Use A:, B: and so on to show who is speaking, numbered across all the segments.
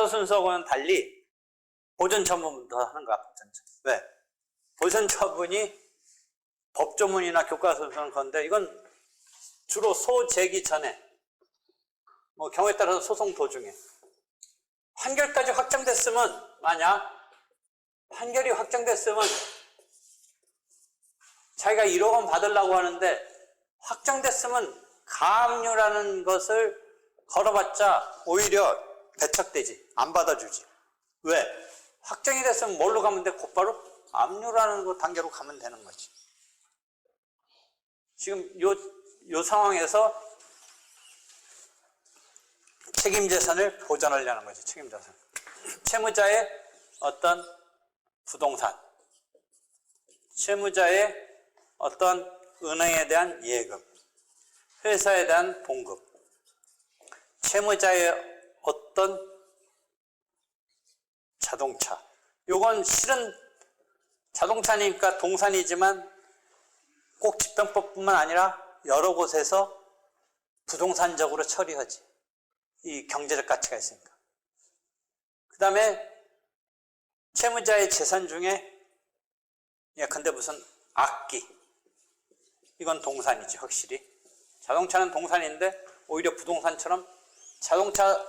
A: 교과서 순서와는 달리 보존 처분부터 하는 거야. 보존 처분. 왜? 보존 처분이 법조문이나 교과서 순서는 건데 이건 주로 소제기 전에 경우에 따라서 소송 도중에 판결까지 확정됐으면, 만약 판결이 확정됐으면 자기가 1억 원 받으려고 하는데 확정됐으면 가압류라는 것을 걸어봤자 오히려 배척되지, 안 받아주지. 왜? 확정이 됐으면 뭘로 가면 돼? 곧바로 압류라는 거 단계로 가면 되는 거지. 지금 요 상황에서 책임재산을 보전하려는 거지. 책임재산. 채무자의 어떤 부동산, 채무자의 어떤 은행에 대한 예금, 회사에 대한 봉급, 채무자의 어떤 자동차. 요건 실은 자동차니까 동산이지만 꼭 집행법뿐만 아니라 여러 곳에서 부동산적으로 처리하지. 이 경제적 가치가 있으니까. 그 다음에 채무자의 재산 중에 근데 무슨 악기, 이건 동산이지. 확실히 자동차는 동산인데 오히려 부동산처럼, 자동차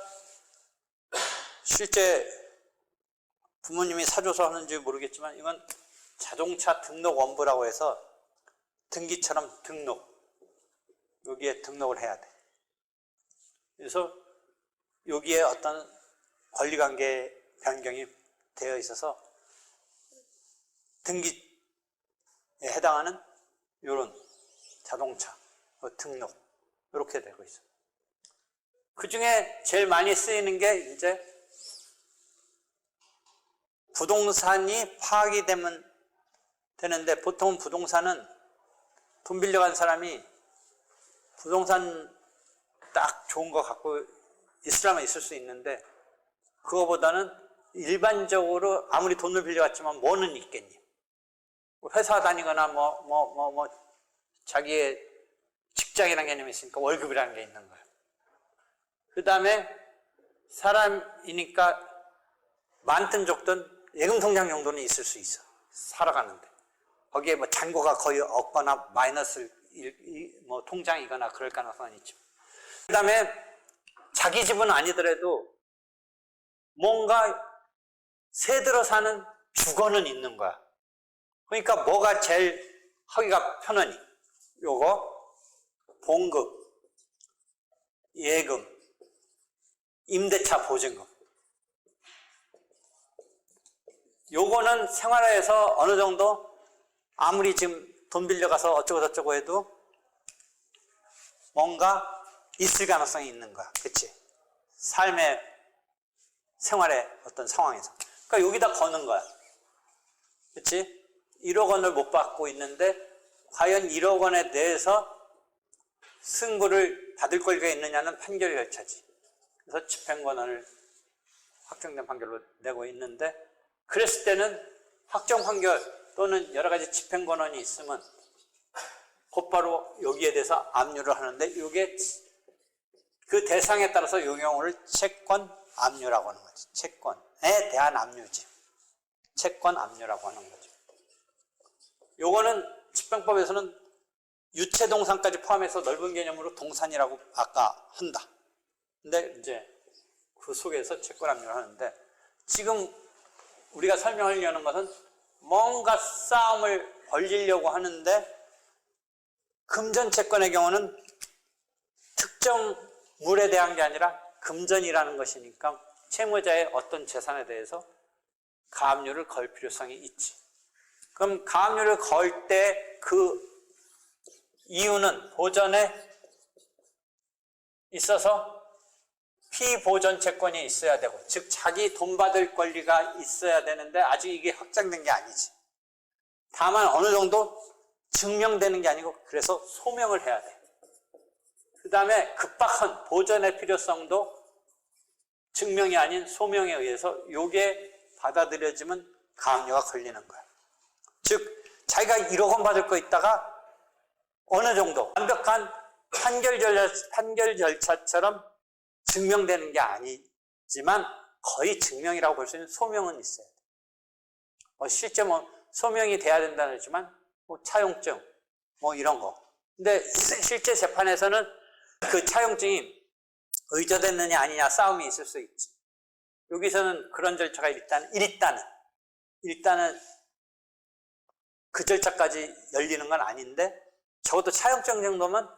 A: 실제 부모님이 사줘서 하는지 모르겠지만 이건 자동차 등록 원부라고 해서 등기처럼 여기에 등록을 해야 돼. 그래서 여기에 어떤 권리관계 변경이 되어 있어서 등기에 해당하는 이런 자동차 등록, 이렇게 되고 있어요. 그 중에 제일 많이 쓰이는 게 이제 부동산이 파악이 되는데, 보통은 부동산은 돈 빌려간 사람이 부동산 딱 좋은 거 갖고 있으려면 있을 수 있는데, 그거보다는 일반적으로 아무리 돈을 빌려갔지만 뭐는 있겠니? 회사 다니거나 자기의 직장이라는 개념이 있으니까 월급이라는 게 있는 거예요. 그 다음에 사람이니까 많든 적든 예금 통장 정도는 있을 수 있어. 살아가는데. 거기에 잔고가 거의 없거나 마이너스 통장이거나 그럴 가능성은 있죠. 그 다음에 자기 집은 아니더라도 뭔가 새들어 사는 주거는 있는 거야. 그러니까 뭐가 제일 하기가 편하니? 요거 봉급, 예금, 임대차 보증금. 요거는 생활에서 어느 정도 아무리 지금 돈 빌려가서 어쩌고 저쩌고 해도 뭔가 있을 가능성이 있는 거야. 그치? 삶의 생활의 어떤 상황에서. 그러니까 여기다 거는 거야. 그치? 1억 원을 못 받고 있는데 과연 1억 원에 대해서 승부를 받을 권리가 있느냐는 판결 절차지. 그래서 집행권한을 확정된 판결로 내고 있는데, 그랬을 때는 확정 판결 또는 여러 가지 집행권한이 있으면 곧바로 여기에 대해서 압류를 하는데, 이게 그 대상에 따라서 이 경우를 채권 압류라고 하는 거지. 채권에 대한 압류지. 채권 압류라고 하는 거죠. 요거는 집행법에서는 유체동산까지 포함해서 넓은 개념으로 동산이라고 아까 한다. 근데 이제 그 속에서 채권 압류를 하는데, 지금 우리가 설명하려는 것은 뭔가 싸움을 벌이려고 하는데, 금전채권의 경우는 특정 물에 대한 게 아니라 금전이라는 것이니까 채무자의 어떤 재산에 대해서 가압류를 걸 필요성이 있지. 그럼 가압류를 걸 때 그 이유는 보전에 있어서 피보전 채권이 있어야 되고, 즉 자기 돈 받을 권리가 있어야 되는데 아직 이게 확정된 게 아니지. 다만 어느 정도 증명되는 게 아니고, 그래서 소명을 해야 돼. 그 다음에 급박한 보전의 필요성도 증명이 아닌 소명에 의해서 요게 받아들여지면 가압류가 걸리는 거야. 즉 자기가 1억 원 받을 거 있다가 어느 정도 완벽한 판결 절차처럼 증명되는 게 아니지만 거의 증명이라고 볼 수 있는 소명은 있어야 돼. 실제 소명이 돼야 된다는 했지만 차용증 이런 거. 근데 실제 재판에서는 그 차용증이 의조됐느냐 아니냐 싸움이 있을 수 있지. 여기서는 그런 절차가 일단은 그 절차까지 열리는 건 아닌데, 적어도 차용증 정도면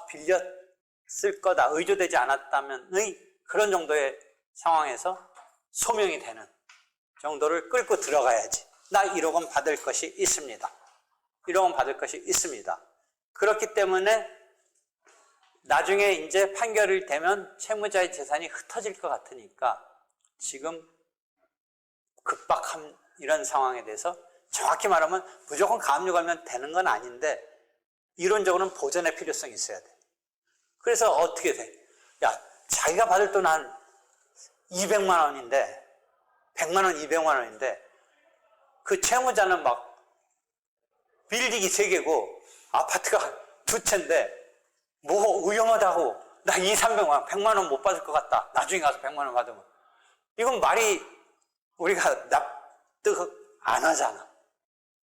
A: 빌렸을 거다, 의조되지 않았다면의 그런 정도의 상황에서 소명이 되는 정도를 끌고 들어가야지. 나 1억 원 받을 것이 있습니다. 1억 원 받을 것이 있습니다. 그렇기 때문에 나중에 이제 판결이 되면 채무자의 재산이 흩어질 것 같으니까 지금 급박한 이런 상황에 대해서 정확히 말하면 무조건 가압류 걸면 되는 건 아닌데 이론적으로는 보전의 필요성이 있어야 돼. 그래서 어떻게 돼? 야, 자기가 받을 돈 한 200만 원인데 100만 원, 200만 원인데 그 채무자는 막 빌딩이 3개고 아파트가 2채인데 위험하다고 나 300만 원, 100만 원 못 받을 것 같다. 나중에 가서 100만 원 받으면 이건 말이 우리가 납득 안 하잖아.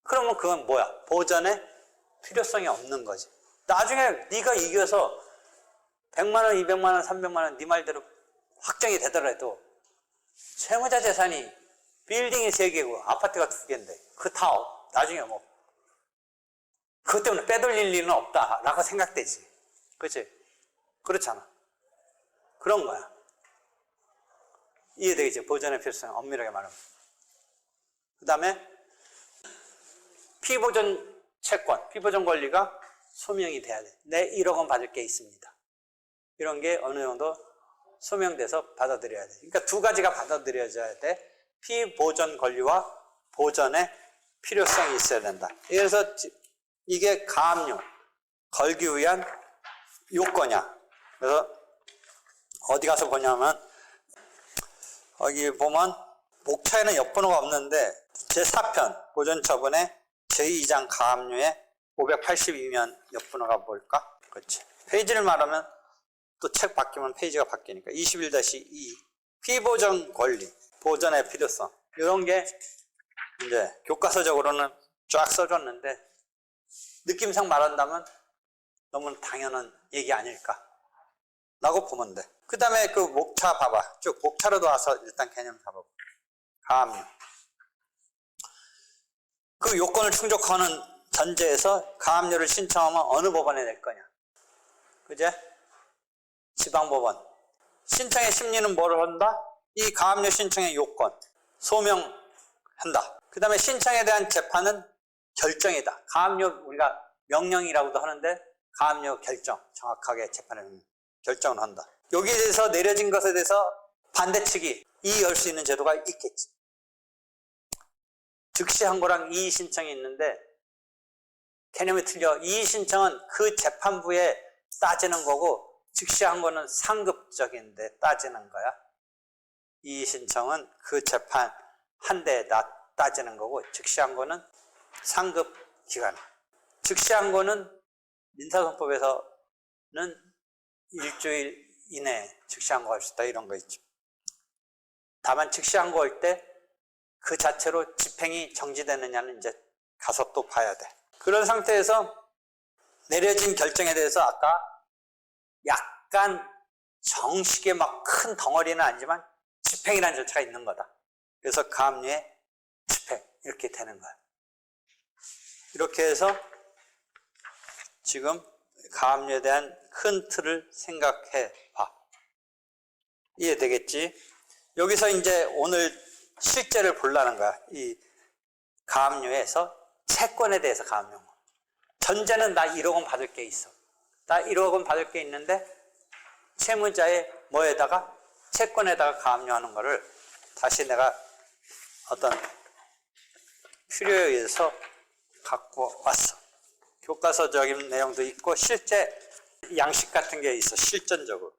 A: 그러면 그건 뭐야? 보전의 필요성이 없는 거지. 나중에 네가 이겨서 100만 원, 200만 원, 300만 원 네 말대로 확정이 되더라도 채무자 재산이 빌딩이 3개고 아파트가 2개인데 그 다 나중에 그것 때문에 빼돌릴 일은 없다라고 생각되지. 그렇지? 그렇잖아. 그런 거야. 이해되겠지? 보전의 필요성 엄밀하게 말하면. 그 다음에 피보전 채권, 피보전 권리가 소명이 돼야 돼. 내 1억 원 받을 게 있습니다. 이런 게 어느 정도 소명돼서 받아들여야 돼. 그러니까 2가지가 받아들여져야 돼. 피보전 권리와 보전의 필요성이 있어야 된다. 그래서 이게 가압류 걸기 위한 요건이야. 그래서 어디 가서 보냐면 여기 보면 목차에는 옆번호가 없는데 제4편 보전처분의 제2장 가압류의 582면 옆번호가 뭘까? 그렇지. 페이지를 말하면 또 책 바뀌면 페이지가 바뀌니까 21-2 피보전 권리, 보전의 필요성 이런 게 이제 교과서적으로는 쫙 써줬는데 느낌상 말한다면 너무 당연한 얘기 아닐까 라고 보면 돼. 그 다음에 그 목차 봐봐. 쭉 목차로도 와서 일단 개념 잡아봐. 가압류. 그 요건을 충족하는 전제에서 가압류를 신청하면 어느 법원에 낼 거냐? 그제? 지방법원. 신청의 심리는 뭐를 한다? 이 가압류 신청의 요건, 소명한다. 그 다음에 신청에 대한 재판은 결정이다. 가압류 우리가 명령이라고도 하는데 가압류 결정, 정확하게 재판을 결정을 한다. 여기에 대해서 내려진 것에 대해서 반대측이 이의할 수 있는 제도가 있겠지. 즉시 항고랑 이의 신청이 있는데 개념이 틀려. 이의 신청은 그 재판부에 따지는 거고 즉시 항고는 상급적인데 따지는 거야. 이의 신청은 그 재판 한 대에 따지는 거고 즉시 항고는 상급 기관. 즉시 항고는 민사소송법에서는 일주일 이내에 즉시 항고할 수 있다 이런 거 있죠. 다만 즉시 항고할 때 그 자체로 집행이 정지되느냐는 이제 가서 또 봐야 돼. 그런 상태에서 내려진 결정에 대해서 아까 약간 정식의 막 큰 덩어리는 아니지만 집행이라는 절차가 있는 거다. 그래서 가압류의 집행 이렇게 되는 거야. 이렇게 해서 지금 가압류에 대한 큰 틀을 생각해 봐. 이해되겠지? 여기서 이제 오늘 실제를 보려는 거야. 이 가압류에서 채권에 대해서 가압류. 전제는 나 1억 원 받을 게 있어. 나 1억 원 받을 게 있는데 채무자의 뭐에다가 채권에다가 가압류하는 거를 다시 내가 어떤 필요에 의해서 갖고 왔어. 교과서적인 내용도 있고 실제 양식 같은 게 있어. 실전적으로.